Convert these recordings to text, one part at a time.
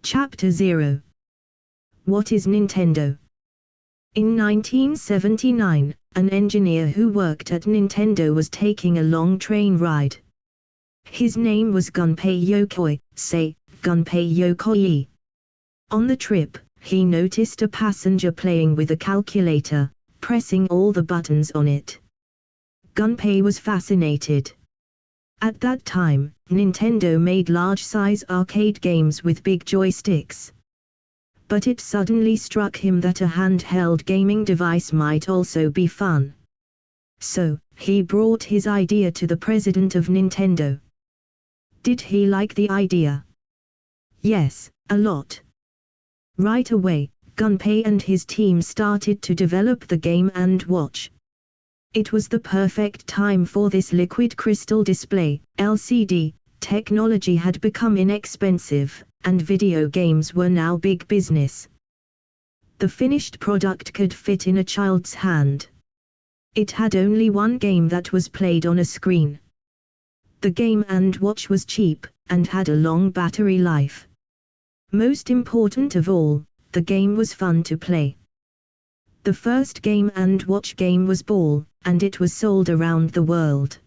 Chapter 0. What is Nintendo? In 1979, an engineer who worked at Nintendo was taking a long train ride. His name was Gunpei Yokoi, say, Gunpei Yokoi. On the trip, he noticed a passenger playing with a calculator, pressing all the buttons on it. Gunpei was fascinated. At that time, Nintendo made large-size arcade games with big joysticks. But it suddenly struck him that a handheld gaming device might also be fun. So, he brought his idea to the president of Nintendo. Did he like the idea? Yes, a lot. Right away, Gunpei and his team started to develop the Game & Watch. It was the perfect time for this liquid crystal display, LCD, technology had become inexpensive, and video games were now big business. The finished product could fit in a child's hand. It had only one game that was played on a screen. The Game & Watch was cheap, and had a long battery life. Most important of all, the game was fun to play. The first Game & Watch game was Ball, and it was sold around the world.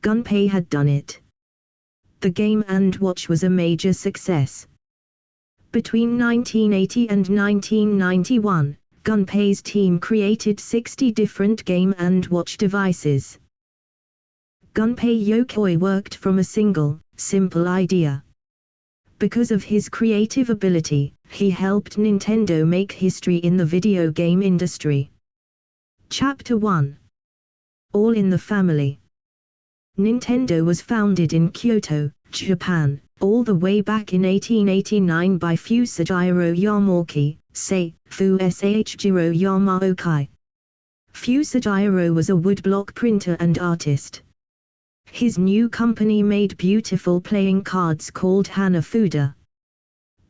Gunpei had done it. The Game & Watch was a major success. Between 1980 and 1991, Gunpei's team created 60 different Game & Watch devices. Gunpei Yokoi worked from a single, simple idea. Because of his creative ability, he helped Nintendo make history in the video game industry. Chapter 1. All in the Family. Nintendo was founded in Kyoto, Japan, all the way back in 1889 by Fusajiro Yamauchi, say, Fusajiro Yamauchi. Fusajiro was a woodblock printer and artist. His new company made beautiful playing cards called Hanafuda.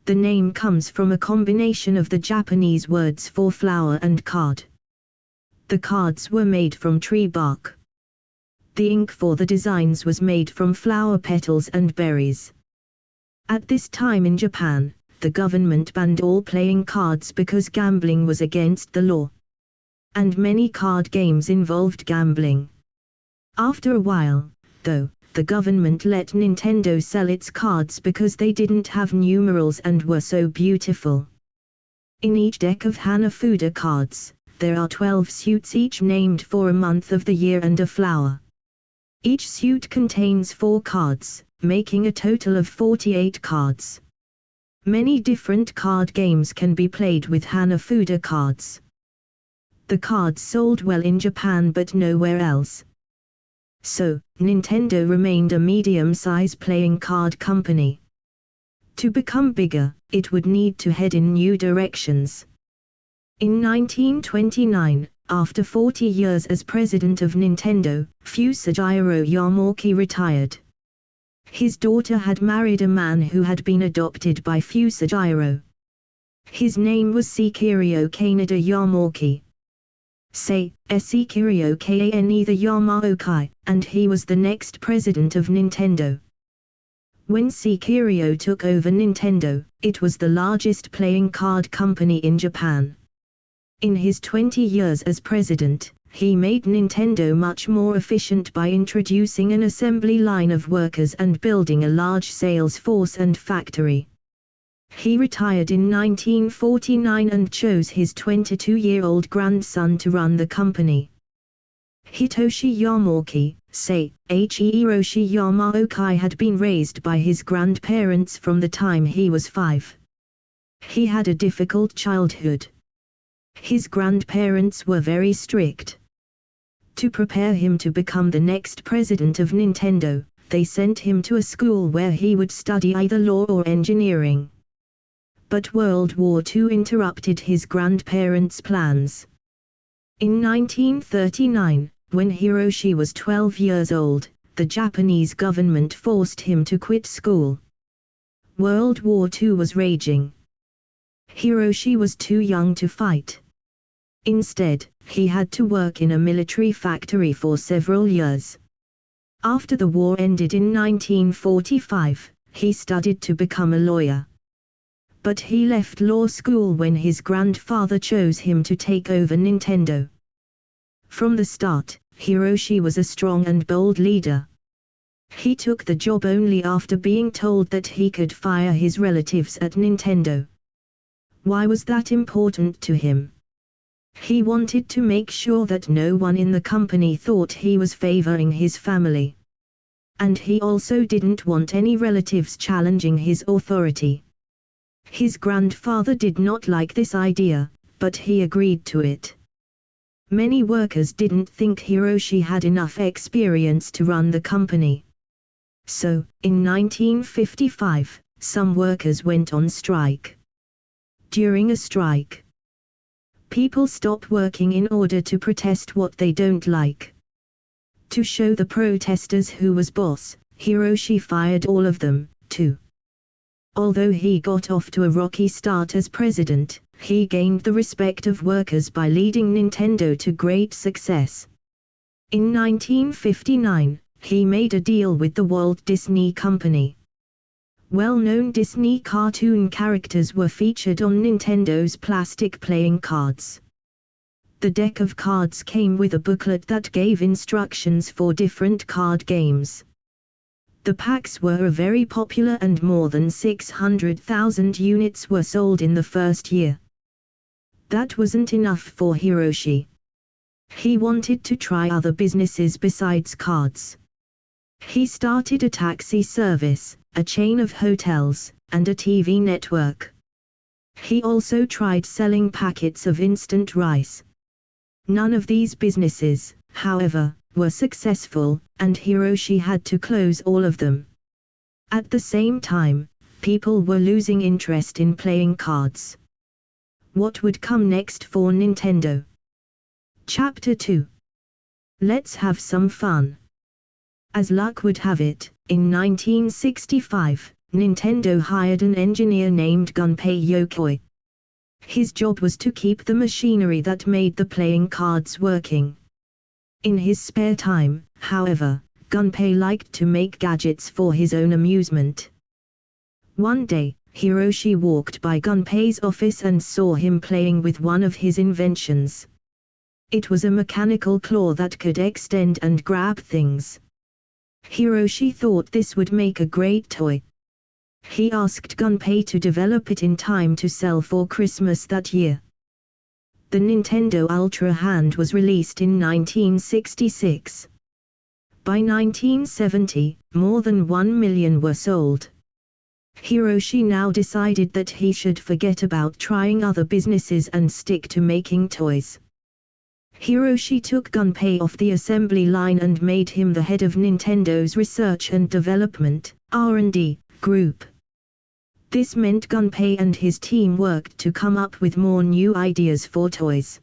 The name comes from a combination of the Japanese words for flower and card. The cards were made from tree bark. The ink for the designs was made from flower petals and berries. At this time in Japan, the government banned all playing cards because gambling was against the law. And many card games involved gambling. After a while, though, the government let Nintendo sell its cards because they didn't have numerals and were so beautiful. In each deck of Hanafuda cards, there are 12 suits each named for a month of the year and a flower. Each suit contains 4 cards, making a total of 48 cards. Many different card games can be played with Hanafuda cards. The cards sold well in Japan but nowhere else. So, Nintendo remained a medium-size playing card company. To become bigger, it would need to head in new directions. In 1929, after 40 years as president of Nintendo, Fusajiro Yamauchi retired. His daughter had married a man who had been adopted by Fusajiro. His name was Sekiryo Kaneda Yamauchi. Say, Sekiryo Kaneda Yamauchi, and he was the next president of Nintendo. When Sekiryo took over Nintendo, it was the largest playing card company in Japan. In his 20 years as president, he made Nintendo much more efficient by introducing an assembly line of workers and building a large sales force and factory. He retired in 1949 and chose his 22-year-old grandson to run the company. Hitoshi Yamauchi, say, Hiroshi Yamauchi had been raised by his grandparents from the time he was 5. He had a difficult childhood. His grandparents were very strict. To prepare him to become the next president of Nintendo, they sent him to a school where he would study either law or engineering. But World War II interrupted his grandparents' plans. In 1939, when Hiroshi was 12 years old, the Japanese government forced him to quit school. World War II was raging. Hiroshi was too young to fight. Instead, he had to work in a military factory for several years. After the war ended in 1945, he studied to become a lawyer. but he left law school when his grandfather chose him to take over Nintendo. From the start, Hiroshi was a strong and bold leader. He took the job only after being told that he could fire his relatives at Nintendo. Why was that important to him? He wanted to make sure that no one in the company thought he was favoring his family. And he also didn't want any relatives challenging his authority. His grandfather did not like this idea, but he agreed to it. Many workers didn't think Hiroshi had enough experience to run the company. So, in 1955, some workers went on strike. During a strike, people stop working in order to protest what they don't like. To show the protesters who was boss, Hiroshi fired all of them, too. Although he got off to a rocky start as president, he gained the respect of workers by leading Nintendo to great success. In 1959, he made a deal with the Walt Disney Company. Well-known Disney cartoon characters were featured on Nintendo's plastic playing cards. The deck of cards came with a booklet that gave instructions for different card games. The packs were very popular and more than 600,000 units were sold in the first year. That wasn't enough for Hiroshi. He wanted to try other businesses besides cards. He started a taxi service, a chain of hotels, and a TV network. He also tried selling packets of instant rice. None of these businesses, however, were successful, and Hiroshi had to close all of them. At the same time, people were losing interest in playing cards. What would come next for Nintendo? Chapter 2. Let's have some fun. As luck would have it, in 1965, Nintendo hired an engineer named Gunpei Yokoi. His job was to keep the machinery that made the playing cards working. In his spare time, however, Gunpei liked to make gadgets for his own amusement. One day, Hiroshi walked by Gunpei's office and saw him playing with one of his inventions. It was a mechanical claw that could extend and grab things. Hiroshi thought this would make a great toy. He asked Gunpei to develop it in time to sell for Christmas that year. The Nintendo Ultra Hand was released in 1966. By 1970, more than 1 million were sold. Hiroshi now decided that he should forget about trying other businesses and stick to making toys. Hiroshi took Gunpei off the assembly line and made him the head of Nintendo's research and development (R&D) group. This meant Gunpei and his team worked to come up with more new ideas for toys.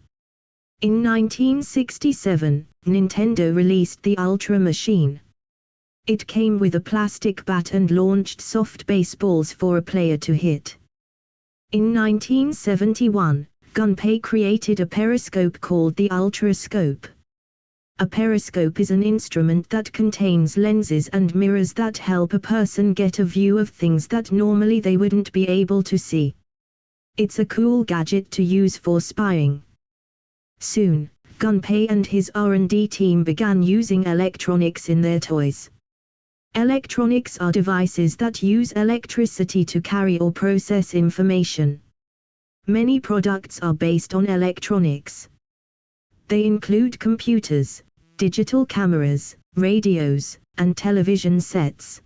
In 1967, Nintendo released the Ultra Machine. It came with a plastic bat and launched soft baseballs for a player to hit. In 1971, Gunpei created a periscope called the Ultrascope. A periscope is an instrument that contains lenses and mirrors that help a person get a view of things that normally they wouldn't be able to see. It's a cool gadget to use for spying. Soon, Gunpei and his R&D team began using electronics in their toys. Electronics are devices that use electricity to carry or process information. Many products are based on electronics. They include computers, digital cameras, radios, and television sets.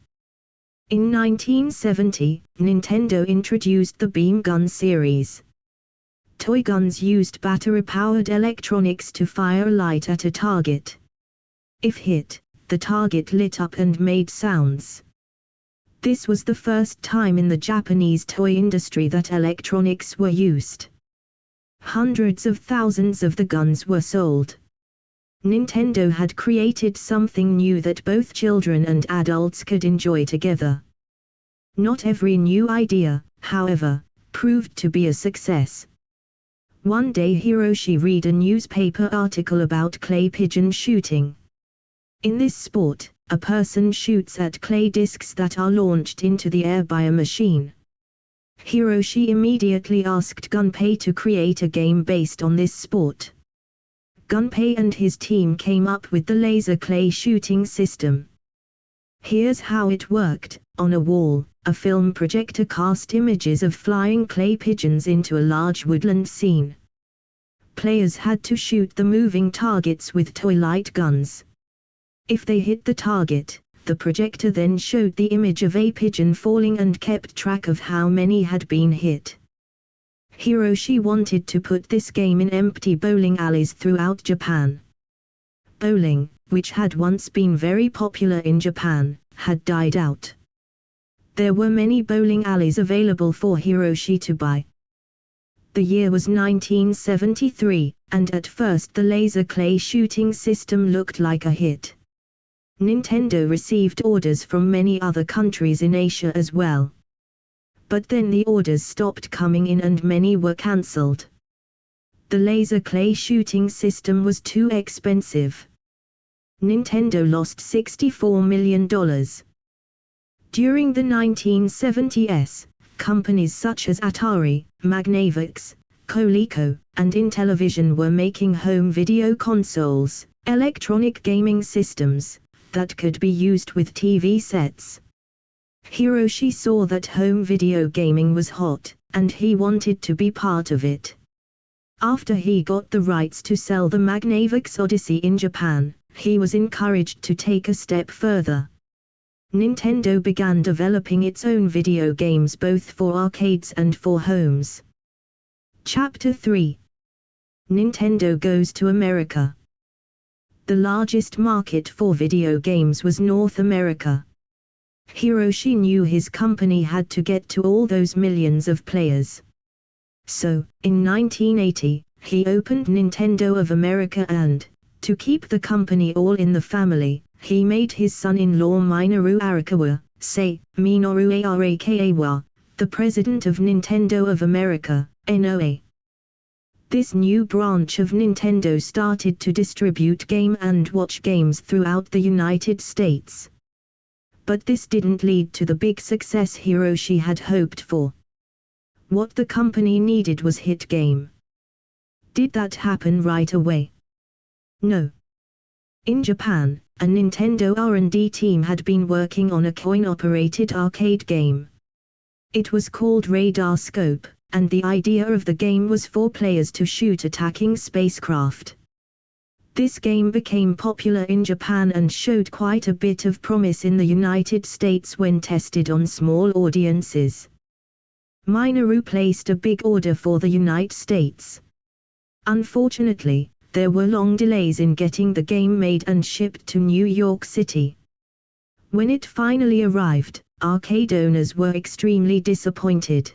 In 1970, Nintendo introduced the Beam Gun series. Toy guns used battery-powered electronics to fire light at a target. If hit, the target lit up and made sounds. This was the first time in the Japanese toy industry that electronics were used. Hundreds of thousands of the guns were sold. Nintendo had created something new that both children and adults could enjoy together. Not every new idea, however, proved to be a success. One day Hiroshi read a newspaper article about clay pigeon shooting. In this sport, a person shoots at clay discs that are launched into the air by a machine. Hiroshi immediately asked Gunpei to create a game based on this sport. Gunpei and his team came up with the laser clay shooting system. Here's how it worked. On a wall, a film projector cast images of flying clay pigeons into a large woodland scene. Players had to shoot the moving targets with toy light guns. If they hit the target, the projector then showed the image of a pigeon falling and kept track of how many had been hit. Hiroshi wanted to put this game in empty bowling alleys throughout Japan. Bowling, which had once been very popular in Japan, had died out. There were many bowling alleys available for Hiroshi to buy. The year was 1973, and at first the laser clay shooting system looked like a hit. Nintendo received orders from many other countries in Asia as well. But then the orders stopped coming in and many were cancelled. The laser clay shooting system was too expensive. Nintendo lost $64 million. During the 1970s, companies such as Atari, Magnavox, Coleco, and Intellivision were making home video consoles, electronic gaming systems, that could be used with TV sets. Hiroshi saw that home video gaming was hot, and he wanted to be part of it. After he got the rights to sell the Magnavox Odyssey in Japan, he was encouraged to take a step further. Nintendo began developing its own video games both for arcades and for homes. Chapter 3. Nintendo goes to America. The largest market for video games was North America. Hiroshi knew his company had to get to all those millions of players. So, in 1980, he opened Nintendo of America and, to keep the company all in the family, he made his son-in-law Minoru Arakawa, Minoru Arakawa, the president of Nintendo of America, NOA. This new branch of Nintendo started to distribute Game & Watch games throughout the United States. But this didn't lead to the big success Hiroshi had hoped for. What the company needed was hit game. Did that happen right away? No. In Japan, a Nintendo R&D team had been working on a coin-operated arcade game. It was called Radar Scope, and the idea of the game was for players to shoot attacking spacecraft. This game became popular in Japan and showed quite a bit of promise in the United States when tested on small audiences. Minoru placed a big order for the United States. Unfortunately, there were long delays in getting the game made and shipped to New York City. When it finally arrived, arcade owners were extremely disappointed.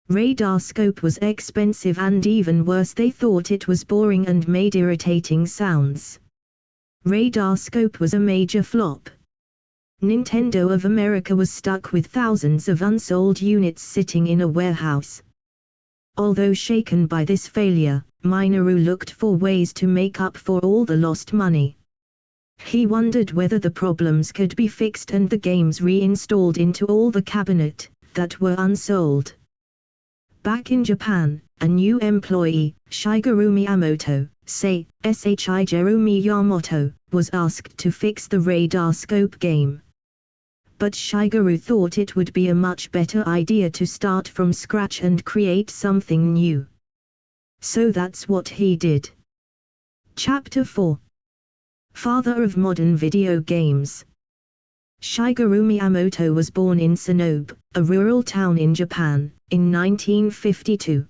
Radar Scope was expensive and even worse, they thought it was boring and made irritating sounds. Radar Scope was a major flop. Nintendo of America was stuck with thousands of unsold units sitting in a warehouse. Although shaken by this failure, Minoru looked for ways to make up for all the lost money. He wondered whether the problems could be fixed and the games reinstalled into all the cabinet that were unsold. Back in Japan, a new employee, Shigeru Miyamoto, Shigeru Miyamoto, was asked to fix the Radar Scope game. But Shigeru thought it would be a much better idea to start from scratch and create something new. So that's what he did. Chapter 4. Father of modern video games. Shigeru Miyamoto was born in Sonobe, a rural town in Japan, in 1952.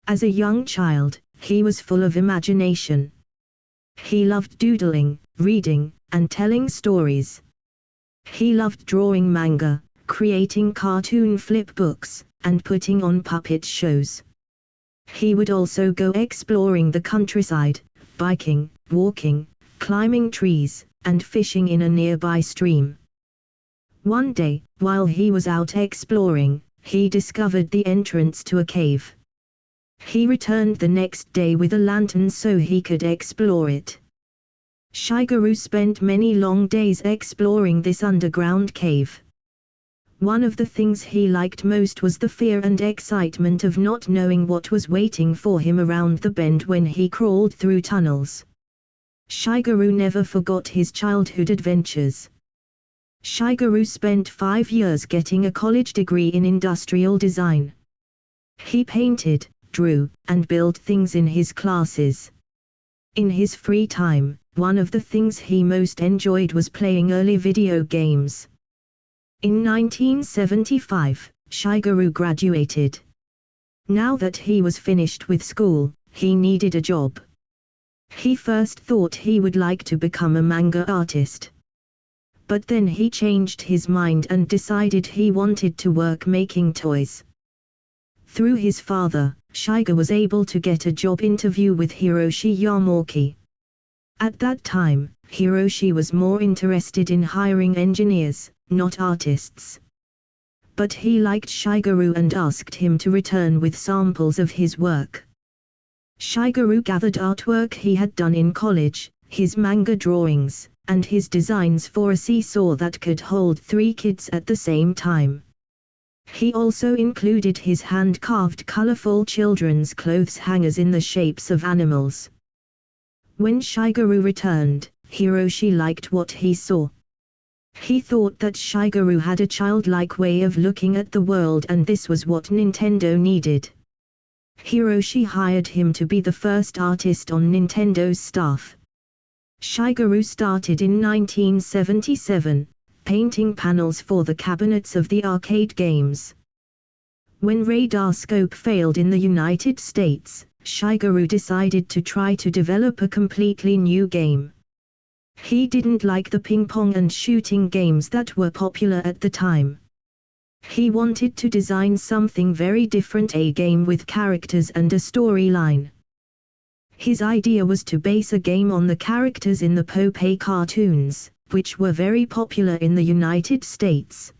As a young child, he was full of imagination. He loved doodling, reading, and telling stories. He loved drawing manga, creating cartoon flip books, and putting on puppet shows. He would also go exploring the countryside, biking, walking, climbing trees, and fishing in a nearby stream. One day, while he was out exploring, he discovered the entrance to a cave. He returned the next day with a lantern so he could explore it. Shigeru spent many long days exploring this underground cave. One of the things he liked most was the fear and excitement of not knowing what was waiting for him around the bend when he crawled through tunnels. Shigeru never forgot his childhood adventures. Shigeru spent 5 years getting a college degree in industrial design. He painted, drew, and built things in his classes. In his free time, one of the things he most enjoyed was playing early video games. In 1975, Shigeru graduated. Now that he was finished with school, he needed a job. He first thought he would like to become a manga artist. But then he changed his mind and decided he wanted to work making toys. Through his father, Shigeru was able to get a job interview with Hiroshi Yamauchi. At that time, Hiroshi was more interested in hiring engineers, not artists. But he liked Shigeru and asked him to return with samples of his work. Shigeru gathered artwork he had done in college, his manga drawings, and his designs for a seesaw that could hold 3 kids at the same time. He also included his hand-carved colorful children's clothes hangers in the shapes of animals. When Shigeru returned, Hiroshi liked what he saw. He thought that Shigeru had a childlike way of looking at the world, and this was what Nintendo needed. Hiroshi hired him to be the first artist on Nintendo's staff. Shigeru started in 1977, painting panels for the cabinets of the arcade games. When Radarscope failed in the United States, Shigeru decided to try to develop a completely new game. He didn't like the ping-pong and shooting games that were popular at the time. He wanted to design something very different, a game with characters and a storyline. His idea was to base a game on the characters in the Popeye cartoons, which were very popular in the United States.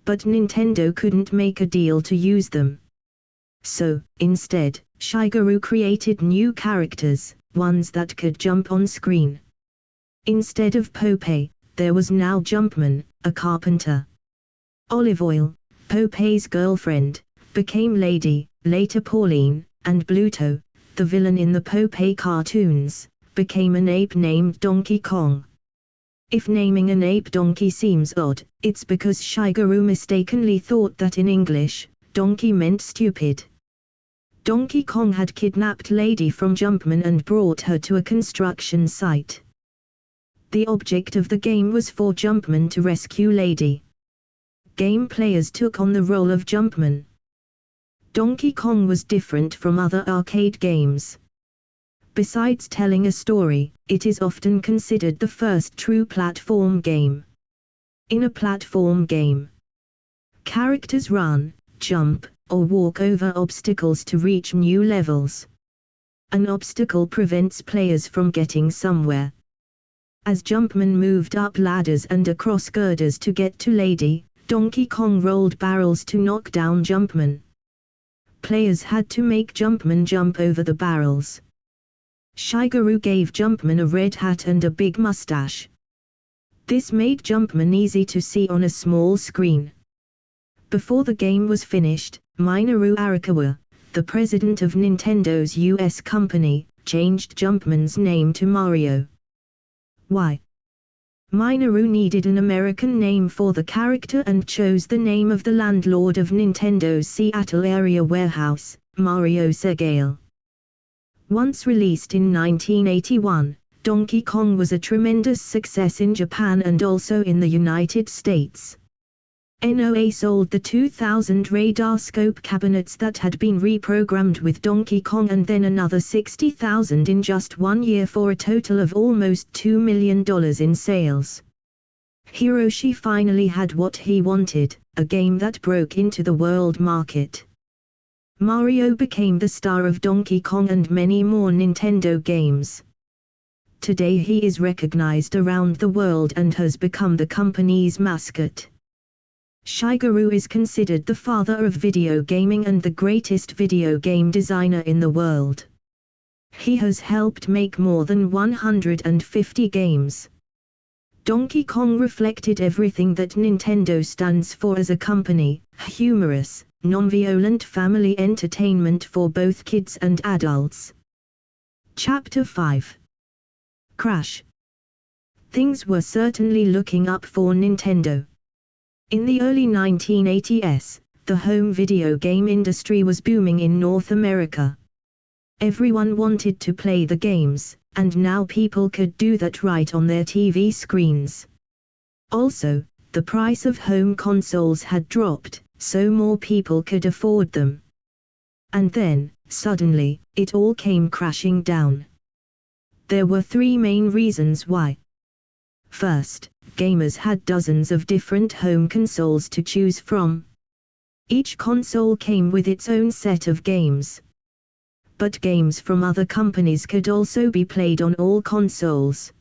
But Nintendo couldn't make a deal to use them. So, instead, Shigeru created new characters, ones that could jump on screen. Instead of Popeye, there was now Jumpman, a carpenter. Olive Oil, Popeye's girlfriend, became Lady, later Pauline, and Bluto, the villain in the Popeye cartoons, became an ape named Donkey Kong. If naming an ape Donkey seems odd, it's because Shigeru mistakenly thought that in English, donkey meant stupid. Donkey Kong had kidnapped Lady from Jumpman and brought her to a construction site. The object of the game was for Jumpman to rescue Lady. Game players took on the role of Jumpman. Donkey Kong was different from other arcade games. Besides telling a story, it is often considered the first true platform game. In a platform game, characters run, jump, or walk over obstacles to reach new levels. An obstacle prevents players from getting somewhere. As Jumpman moved up ladders and across girders to get to Lady, Donkey Kong rolled barrels to knock down Jumpman. Players had to make Jumpman jump over the barrels. Shigeru gave Jumpman a red hat and a big mustache. This made Jumpman easy to see on a small screen. Before the game was finished, Minoru Arakawa, the president of Nintendo's US company, changed Jumpman's name to Mario. Why? Minoru needed an American name for the character and chose the name of the landlord of Nintendo's Seattle area warehouse, Mario Segale. Once released in 1981, Donkey Kong was a tremendous success in Japan and also in the United States. NOA sold the 2,000 Radarscope cabinets that had been reprogrammed with Donkey Kong and then another 60,000 in just 1 year for a total of almost $2 million in sales. Hiroshi finally had what he wanted, a game that broke into the world market. Mario became the star of Donkey Kong and many more Nintendo games. Today he is recognized around the world and has become the company's mascot. Shigeru is considered the father of video gaming and the greatest video game designer in the world. He has helped make more than 150 games. Donkey Kong reflected everything that Nintendo stands for as a company: humorous, non-violent family entertainment for both kids and adults. Chapter 5. Crash. Things were certainly looking up for Nintendo. In the early 1980s, the home video game industry was booming in North America. Everyone wanted to play the games, and now people could do that right on their TV screens. Also, the price of home consoles had dropped, so more people could afford them. And then, suddenly, it all came crashing down. There were three main reasons why. First, gamers had dozens of different home consoles to choose from. Each console came with its own set of games. But games from other companies could also be played on all consoles.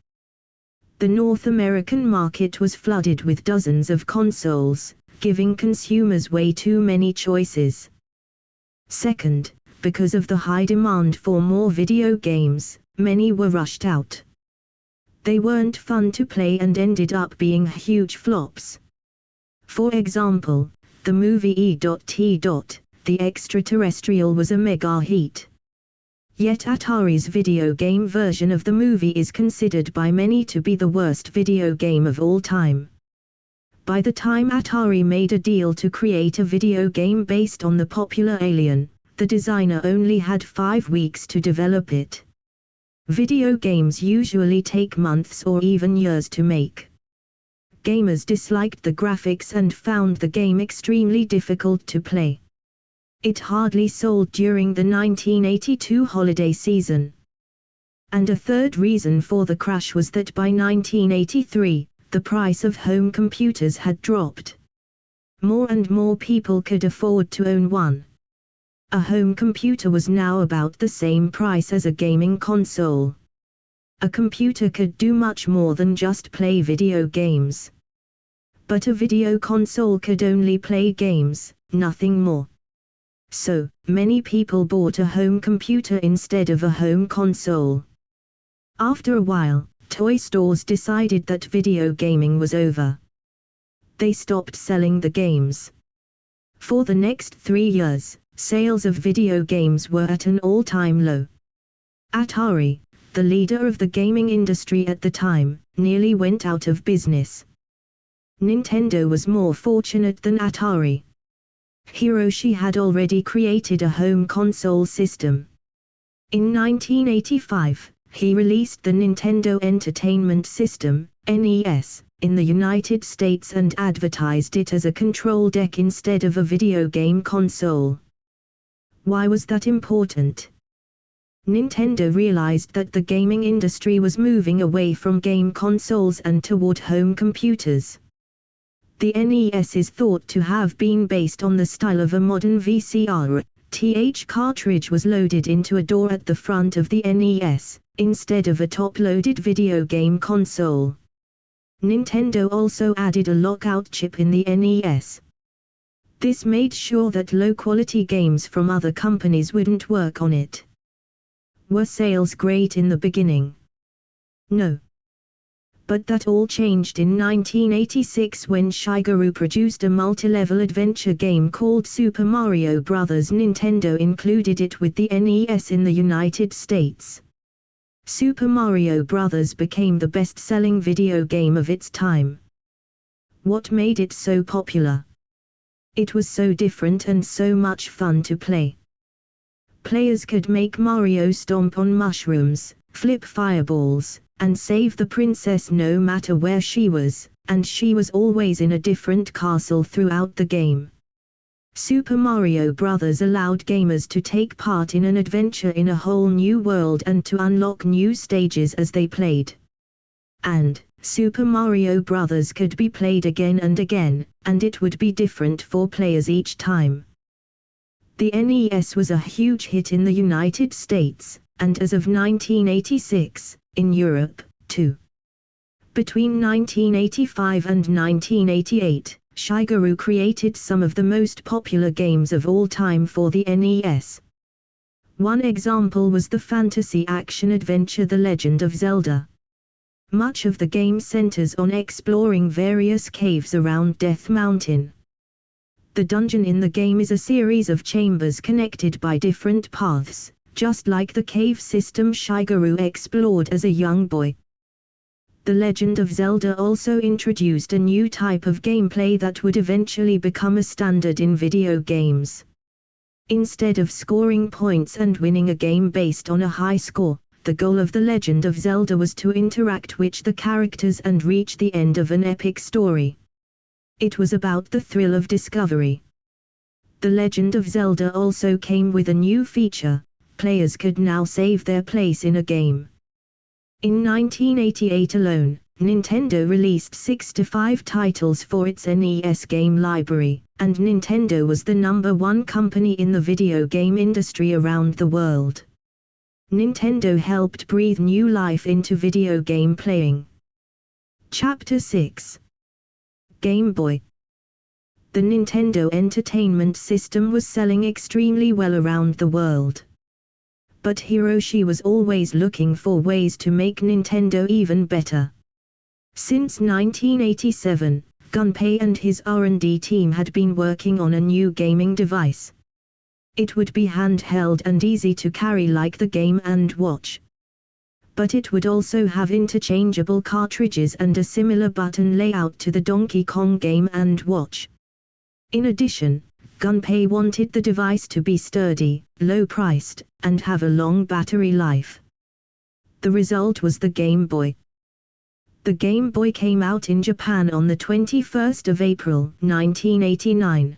The North American market was flooded with dozens of consoles, giving consumers way too many choices. Second, because of the high demand for more video games, many were rushed out. They weren't fun to play and ended up being huge flops. For example, the movie E.T. The Extraterrestrial was a mega hit. Yet Atari's video game version of the movie is considered by many to be the worst video game of all time. By the time Atari made a deal to create a video game based on the popular Alien, the designer only had 5 weeks to develop it. Video games usually take months or even years to make. Gamers disliked the graphics and found the game extremely difficult to play. It hardly sold during the 1982 holiday season. And a third reason for the crash was that by 1983, the price of home computers had dropped. More and more people could afford to own one. A home computer was now about the same price as a gaming console. A computer could do much more than just play video games. But a video console could only play games, nothing more. So, many people bought a home computer instead of a home console. After a while, toy stores decided that video gaming was over. They stopped selling the games. For the next 3 years, sales of video games were at an all-time low. Atari, the leader of the gaming industry at the time, nearly went out of business. Nintendo was more fortunate than Atari. Hiroshi had already created a home console system. In 1985, he released the Nintendo Entertainment System, NES, in the United States and advertised it as a control deck instead of a video game console. Why was that important? Nintendo realized that the gaming industry was moving away from game consoles and toward home computers. The NES is thought to have been based on the style of a modern VCR. The cartridge was loaded into a door at the front of the NES, instead of a top-loaded video game console. Nintendo also added a lockout chip in the NES. This made sure that low-quality games from other companies wouldn't work on it. Were sales great in the beginning? No. But that all changed in 1986 when Shigeru produced a multi-level adventure game called Super Mario Bros. Nintendo included it with the NES in the United States. Super Mario Bros. Became the best-selling video game of its time. What made it so popular? It was so different and so much fun to play. Players could make Mario stomp on mushrooms, flip fireballs, and save the princess no matter where she was, and she was always in a different castle throughout the game. Super Mario Bros. Allowed gamers to take part in an adventure in a whole new world and to unlock new stages as they played. And Super Mario Bros. Could be played again and again, and it would be different for players each time. The NES was a huge hit in the United States, and as of 1986, in Europe, too. Between 1985 and 1988, Shigeru created some of the most popular games of all time for the NES. One example was the fantasy action-adventure The Legend of Zelda. Much of the game centers on exploring various caves around Death Mountain. The dungeon in the game is a series of chambers connected by different paths, just like the cave system Shigeru explored as a young boy. The Legend of Zelda also introduced a new type of gameplay that would eventually become a standard in video games. Instead of scoring points and winning a game based on a high score, the goal of The Legend of Zelda was to interact with the characters and reach the end of an epic story. It was about the thrill of discovery. The Legend of Zelda also came with a new feature: players could now save their place in a game. In 1988 alone, Nintendo released 65 titles for its NES game library, and Nintendo was the #1 company in the video game industry around the world. Nintendo helped breathe new life into video game playing. Chapter 6. Game Boy. The Nintendo Entertainment System was selling extremely well around the world. But Hiroshi was always looking for ways to make Nintendo even better. Since 1987, Gunpei and his R&D team had been working on a new gaming device. It would be handheld and easy to carry like the Game & Watch. But it would also have interchangeable cartridges and a similar button layout to the Donkey Kong Game & Watch. In addition, Gunpei wanted the device to be sturdy, low-priced, and have a long battery life. The result was the Game Boy. The Game Boy came out in Japan on the 21st of April, 1989.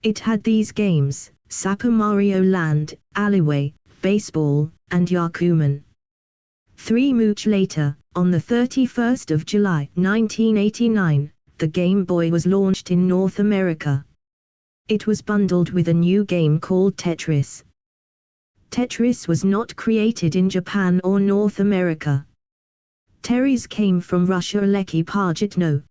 It had these games: Super Mario Land, Alleyway, Baseball, and Yakuman. 3 months later, on the 31st of July 1989, the Game Boy was launched in North America. It was bundled with a new game called Tetris. Tetris was not created in Japan or North America. Tetris came from Russia. Alexei Pajitso,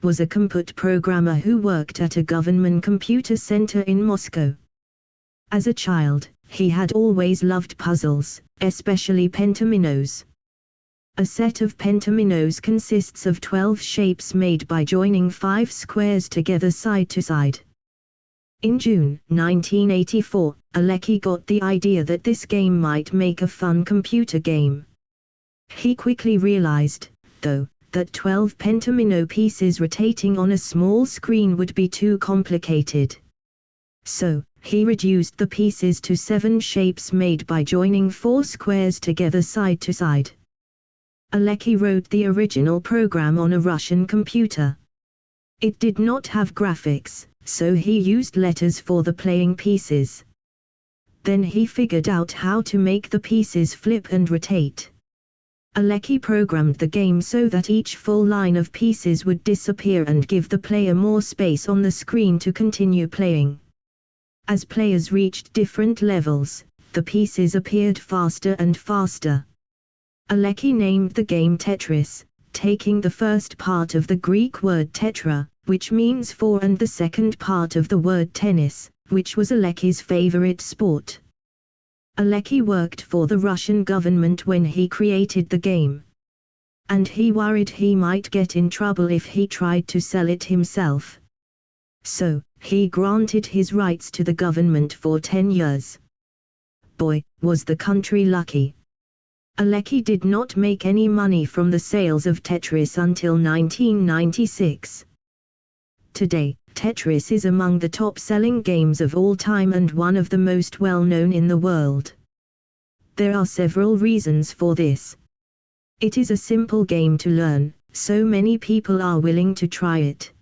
was a compute programmer who worked at a government computer center in Moscow. As a child, he had always loved puzzles, especially pentaminos. A set of pentaminos consists of 12 shapes made by joining 5 squares together side to side. In June 1984, Alexei got the idea that this game might make a fun computer game. He quickly realized, though, that 12 pentamino pieces rotating on a small screen would be too complicated. So, he reduced the pieces to 7 shapes made by joining 4 squares together side to side. Alexei wrote the original program on a Russian computer. It did not have graphics, so he used letters for the playing pieces. Then he figured out how to make the pieces flip and rotate. Alexei programmed the game so that each full line of pieces would disappear and give the player more space on the screen to continue playing. As players reached different levels, the pieces appeared faster and faster. Alexei named the game Tetris, taking the first part of the Greek word tetra, which means 4, and the second part of the word tennis, which was Alexei's favorite sport. Alexei worked for the Russian government when he created the game. And he worried he might get in trouble if he tried to sell it himself. So, he granted his rights to the government for 10 years. Boy, was the country lucky. Alexei did not make any money from the sales of Tetris until 1996. Today, Tetris is among the top-selling games of all time and one of the most well-known in the world. There are several reasons for this. It is a simple game to learn, so many people are willing to try it.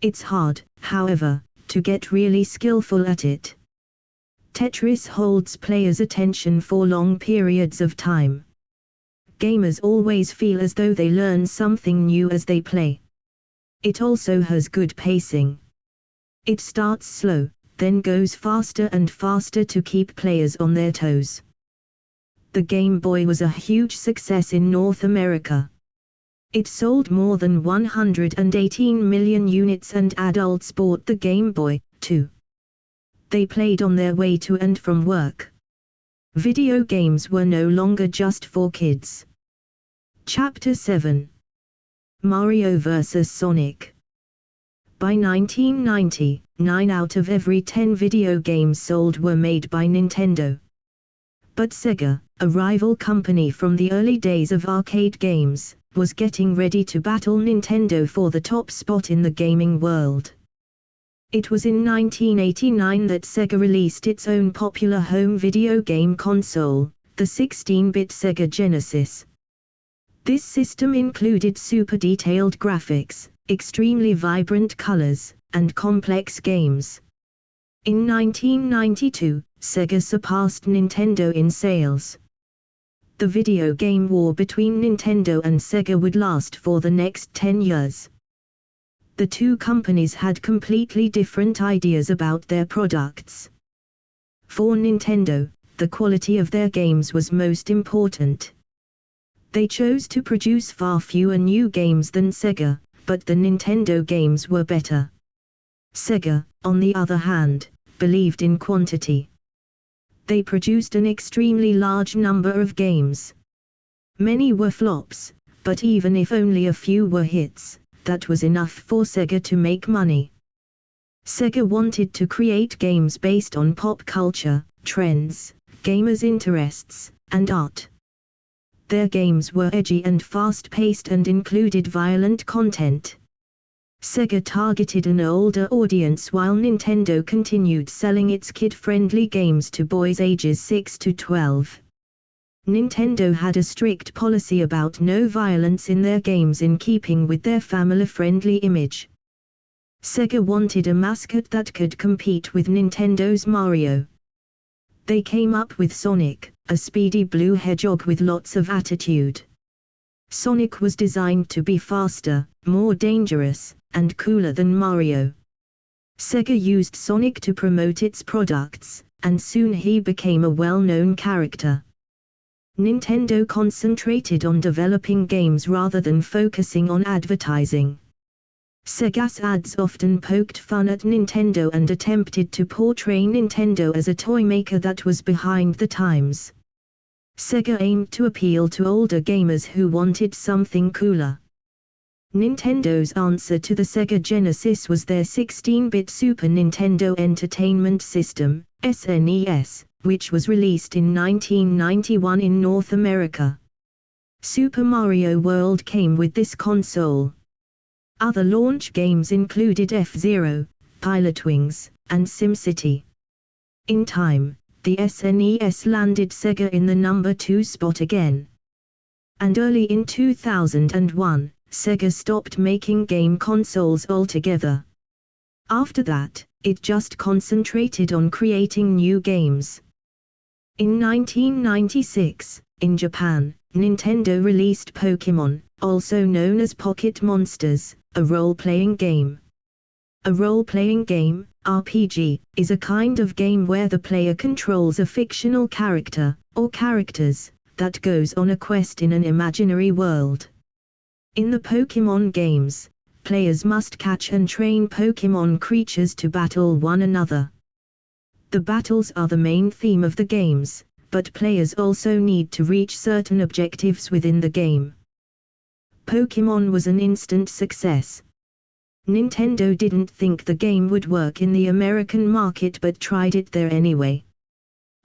It's hard, however, to get really skillful at it. Tetris holds players' attention for long periods of time. Gamers always feel as though they learn something new as they play. It also has good pacing. It starts slow, then goes faster and faster to keep players on their toes. The Game Boy was a huge success in North America. It sold more than 118 million units and adults bought the Game Boy, too. They played on their way to and from work. Video games were no longer just for kids. Chapter 7. Mario vs. Sonic. By 1990, 9 out of every 10 video games sold were made by Nintendo. But Sega, a rival company from the early days of arcade games, was getting ready to battle Nintendo for the top spot in the gaming world. It was in 1989 that Sega released its own popular home video game console, the 16-bit Sega Genesis. This system included super detailed graphics, extremely vibrant colors, and complex games. In 1992, Sega surpassed Nintendo in sales. The video game war between Nintendo and Sega would last for the next 10 years. The two companies had completely different ideas about their products. For Nintendo, the quality of their games was most important. They chose to produce far fewer new games than Sega, but the Nintendo games were better. Sega, on the other hand, believed in quantity. They produced an extremely large number of games. Many were flops, but even if only a few were hits, that was enough for Sega to make money. Sega wanted to create games based on pop culture, trends, gamers' interests, and art. Their games were edgy and fast-paced and included violent content. Sega targeted an older audience while Nintendo continued selling its kid-friendly games to boys ages 6 to 12. Nintendo had a strict policy about no violence in their games in keeping with their family-friendly image. Sega wanted a mascot that could compete with Nintendo's Mario. They came up with Sonic, a speedy blue hedgehog with lots of attitude. Sonic was designed to be faster, more dangerous, and cooler than Mario. Sega used Sonic to promote its products, and soon he became a well-known character. Nintendo concentrated on developing games rather than focusing on advertising. Sega's ads often poked fun at Nintendo and attempted to portray Nintendo as a toy maker that was behind the times. Sega aimed to appeal to older gamers who wanted something cooler. Nintendo's answer to the Sega Genesis was their 16-bit Super Nintendo Entertainment System, SNES, which was released in 1991 in North America. Super Mario World came with this console. Other launch games included F-Zero, Pilotwings, and SimCity. In time, the SNES landed Sega in the number 2 spot again. And early in 2001, Sega stopped making game consoles altogether. After that, it just concentrated on creating new games. In 1996, in Japan, Nintendo released Pokémon, also known as Pocket Monsters, a role-playing game. A role-playing game, RPG, is a kind of game where the player controls a fictional character, or characters, that goes on a quest in an imaginary world. In the Pokémon games, players must catch and train Pokémon creatures to battle one another. The battles are the main theme of the games, but players also need to reach certain objectives within the game. Pokémon was an instant success. Nintendo didn't think the game would work in the American market but tried it there anyway.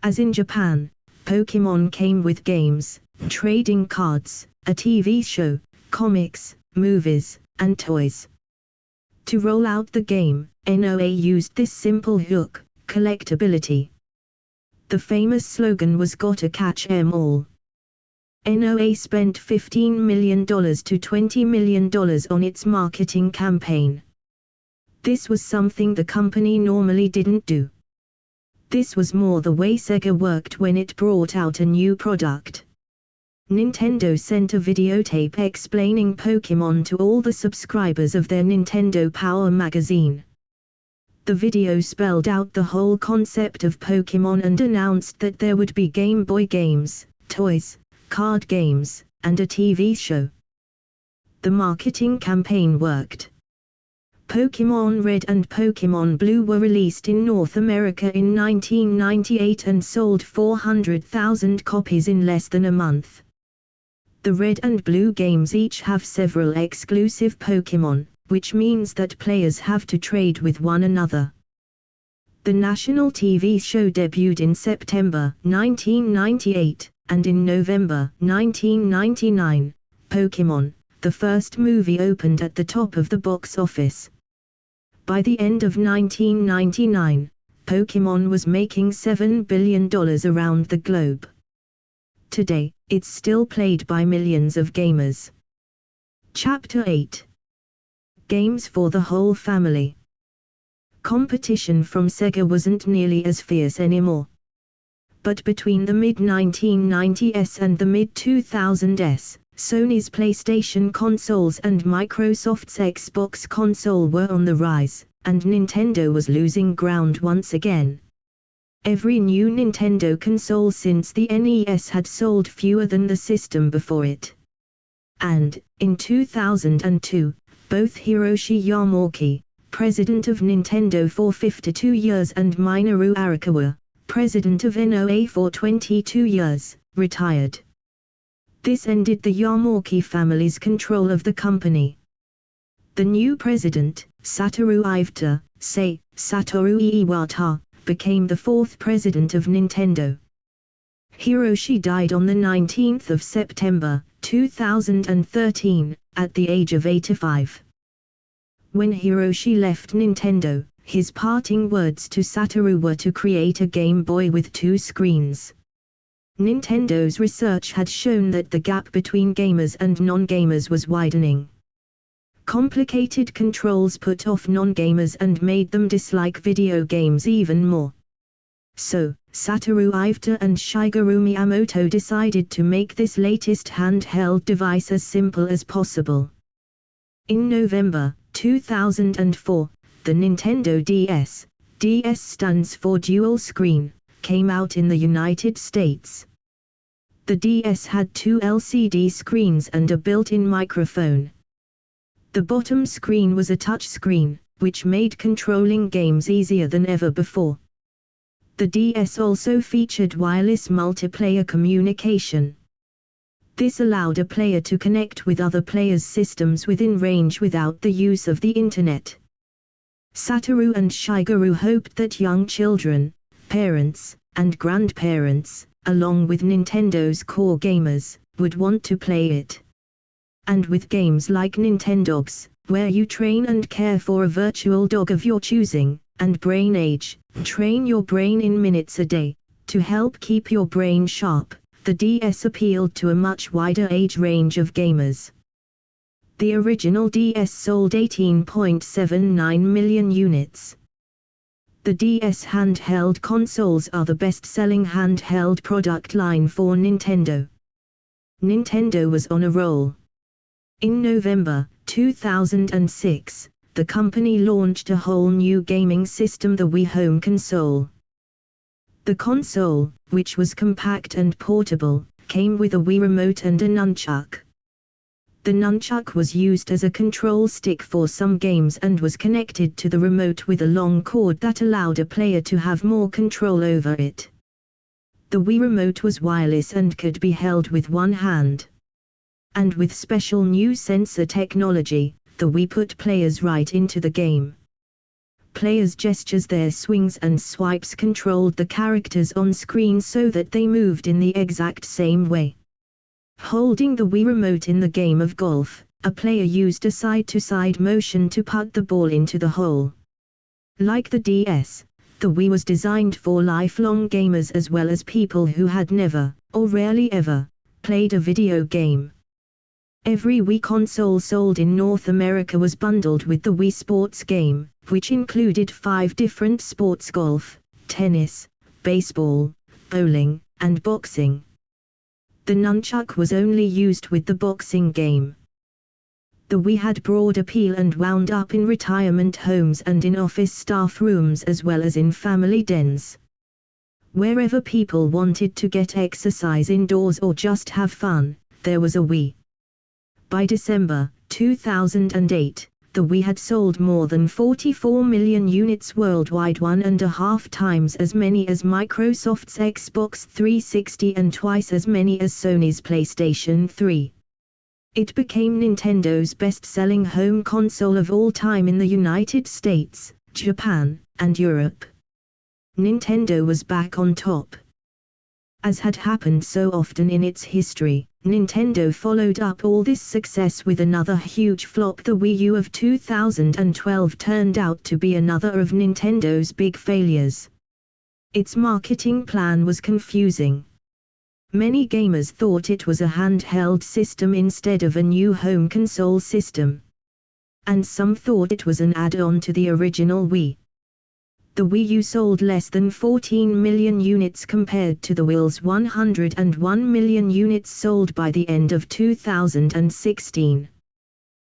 As in Japan, Pokémon came with games, trading cards, a TV show, comics, movies, and toys. To roll out the game, NOA used this simple hook, collectability. The famous slogan was "Gotta catch 'em all." NOA spent $15 million to $20 million on its marketing campaign. This was something the company normally didn't do. This was more the way Sega worked when it brought out a new product. Nintendo sent a videotape explaining Pokémon to all the subscribers of their Nintendo Power magazine. The video spelled out the whole concept of Pokémon and announced that there would be Game Boy games, toys, card games, and a TV show. The marketing campaign worked. Pokémon Red and Pokémon Blue were released in North America in 1998 and sold 400,000 copies in less than a month. The Red and Blue games each have several exclusive Pokémon, which means that players have to trade with one another. The national TV show debuted in September 1998, and in November 1999, Pokémon, the first movie, opened at the top of the box office. By the end of 1999, Pokémon was making $7 billion around the globe. Today, it's still played by millions of gamers. Chapter 8. Games for the whole family. Competition from Sega wasn't nearly as fierce anymore. But between the mid-1990s and the mid-2000s, Sony's PlayStation consoles and Microsoft's Xbox console were on the rise, and Nintendo was losing ground once again. Every new Nintendo console since the NES had sold fewer than the system before it. And, in 2002, both Hiroshi Yamauchi, president of Nintendo for 52 years, and Minoru Arakawa, president of NOA for 22 years, retired. This ended the Yamauchi family's control of the company. The new president, Satoru Iwata, became the fourth president of Nintendo. Hiroshi died on the 19th of September, 2013, at the age of 85. When Hiroshi left Nintendo, his parting words to Satoru were to create a Game Boy with 2 screens. Nintendo's research had shown that the gap between gamers and non-gamers was widening. Complicated controls put off non-gamers and made them dislike video games even more. So, Satoru Iwata and Shigeru Miyamoto decided to make this latest handheld device as simple as possible. In November 2004, the Nintendo DS, DS stands for Dual Screen, came out in the United States. The DS had 2 LCD screens and a built-in microphone. The bottom screen was a touch screen, which made controlling games easier than ever before. The DS also featured wireless multiplayer communication. This allowed a player to connect with other players' systems within range without the use of the internet. Satoru and Shigeru hoped that young children, parents, and grandparents, along with Nintendo's core gamers, would want to play it. And with games like Nintendogs, where you train and care for a virtual dog of your choosing, and Brain Age, train your brain in minutes a day, to help keep your brain sharp, the DS appealed to a much wider age range of gamers. The original DS sold 18.79 million units. The DS handheld consoles are the best-selling handheld product line for Nintendo. Nintendo was on a roll. In November 2006, the company launched a whole new gaming system, the Wii Home Console. The console, which was compact and portable, came with a Wii Remote and a nunchuck. The nunchuck was used as a control stick for some games and was connected to the remote with a long cord that allowed a player to have more control over it. The Wii Remote was wireless and could be held with one hand. And with special new sensor technology, the Wii put players right into the game. Players' gestures, their swings and swipes controlled the characters on screen so that they moved in the exact same way. Holding the Wii Remote in the game of golf, a player used a side-to-side motion to put the ball into the hole. Like the DS, the Wii was designed for lifelong gamers as well as people who had never, or rarely ever, played a video game. Every Wii console sold in North America was bundled with the Wii Sports game, which included 5 different sports: golf, tennis, baseball, bowling, and boxing. The nunchuck was only used with the boxing game. The Wii had broad appeal and wound up in retirement homes and in office staff rooms as well as in family dens. Wherever people wanted to get exercise indoors or just have fun, there was a Wii. By December 2008, the Wii had sold more than 44 million units worldwide, 1.5 times as many as Microsoft's Xbox 360 and twice as many as Sony's PlayStation 3. It became Nintendo's best-selling home console of all time in the United States, Japan, and Europe. Nintendo was back on top. As had happened so often in its history, Nintendo followed up all this success with another huge flop. The Wii U of 2012 turned out to be another of Nintendo's big failures. Its marketing plan was confusing. Many gamers thought it was a handheld system instead of a new home console system. And some thought it was an add-on to the original Wii. The Wii U sold less than 14 million units compared to the Wii's 101 million units sold by the end of 2016.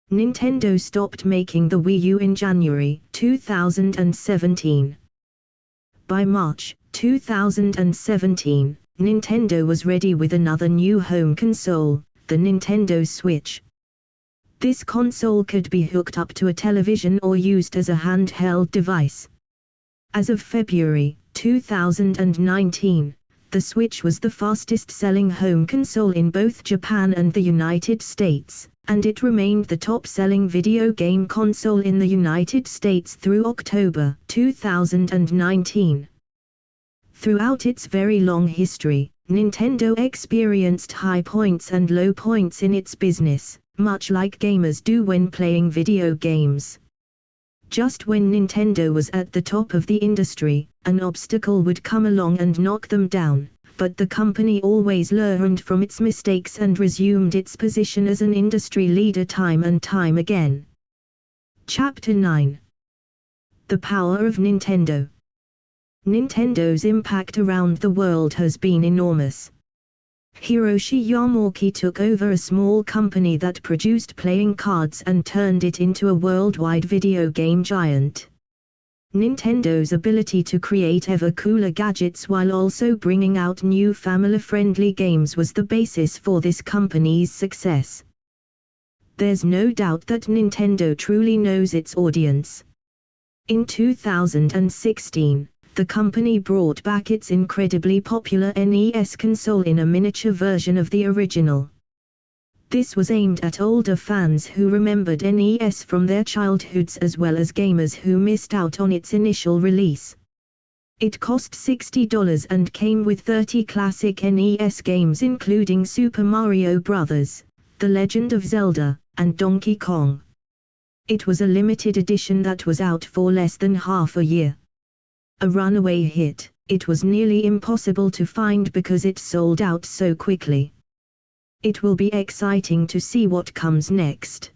Nintendo stopped making the Wii U in January 2017. By March 2017, Nintendo was ready with another new home console, the Nintendo Switch. This console could be hooked up to a television or used as a handheld device. As of February 2019, the Switch was the fastest-selling home console in both Japan and the United States, and it remained the top-selling video game console in the United States through October 2019. Throughout its very long history, Nintendo experienced high points and low points in its business, much like gamers do when playing video games. Just when Nintendo was at the top of the industry, an obstacle would come along and knock them down, but the company always learned from its mistakes and resumed its position as an industry leader time and time again. Chapter 9. The Power of Nintendo. Nintendo's impact around the world has been enormous. Hiroshi Yamauchi took over a small company that produced playing cards and turned it into a worldwide video game giant. Nintendo's ability to create ever cooler gadgets while also bringing out new family-friendly games was the basis for this company's success. There's no doubt that Nintendo truly knows its audience. In 2016, the company brought back its incredibly popular NES console in a miniature version of the original. This was aimed at older fans who remembered NES from their childhoods as well as gamers who missed out on its initial release. It cost $60 and came with 30 classic NES games including Super Mario Bros., The Legend of Zelda, and Donkey Kong. It was a limited edition that was out for less than half a year. A runaway hit, it was nearly impossible to find because it sold out so quickly. It will be exciting to see what comes next.